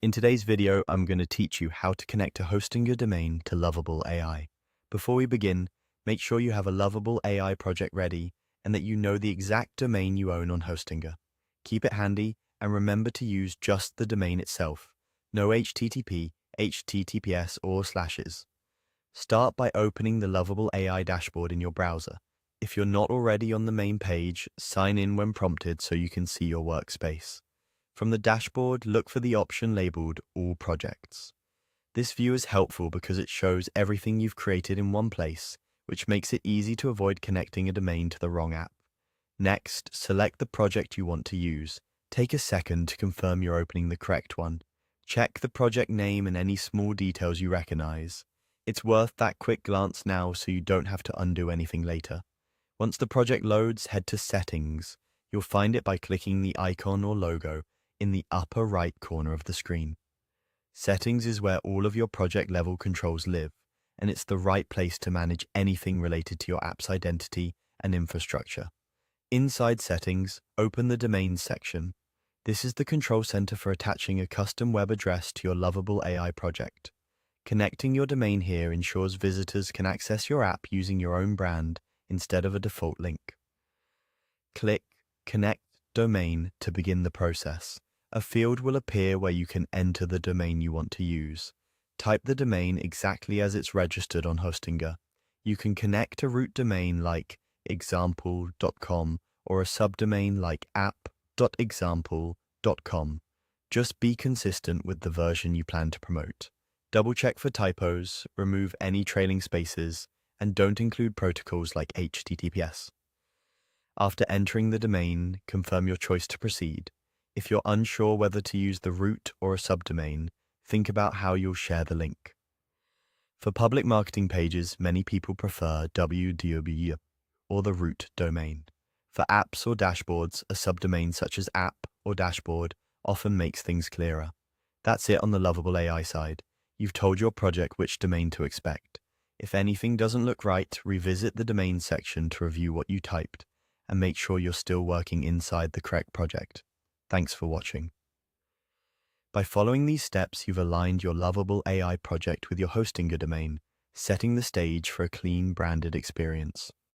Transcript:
In today's video, I'm going to teach you how to connect a Hostinger domain to Lovable AI. Before we begin, make sure you have a Lovable AI project ready and that you know the exact domain you own on Hostinger. Keep it handy and remember to use just the domain itself, no HTTP, HTTPS, or slashes. Start by opening the Lovable AI dashboard in your browser. If you're not already on the main page, sign in when prompted so you can see your workspace. From the dashboard, look for the option labeled All Projects. This view is helpful because it shows everything you've created in one place, which makes it easy to avoid connecting a domain to the wrong app. Next, select the project you want to use. Take a second to confirm you're opening the correct one. Check the project name and any small details you recognize. It's worth that quick glance now so you don't have to undo anything later. Once the project loads, head to Settings. You'll find it by clicking the icon or logo in the upper right corner of the screen. Settings is where all of your project level controls live, and it's the right place to manage anything related to your app's identity and infrastructure. Inside Settings, open the Domains section. This is the control center for attaching a custom web address to your Lovable AI project. Connecting your domain here ensures visitors can access your app using your own brand instead of a default link. Click Connect Domain to begin the process. A field will appear where you can enter the domain you want to use. Type the domain exactly as it's registered on Hostinger. You can connect a root domain like example.com or a subdomain like app.example.com. Just be consistent with the version you plan to promote. Double check for typos, remove any trailing spaces, and don't include protocols like HTTPS. After entering the domain, confirm your choice to proceed. If you're unsure whether to use the root or a subdomain, think about how you'll share the link. For public marketing pages, many people prefer www or the root domain. For apps or dashboards, a subdomain such as app or dashboard often makes things clearer. That's it on the Lovable AI side. You've told your project which domain to expect. If anything doesn't look right, revisit the domain section to review what you typed and make sure you're still working inside the correct project. Thanks for watching. By following these steps, you've aligned your Lovable AI project with your Hostinger domain, setting the stage for a clean, branded experience.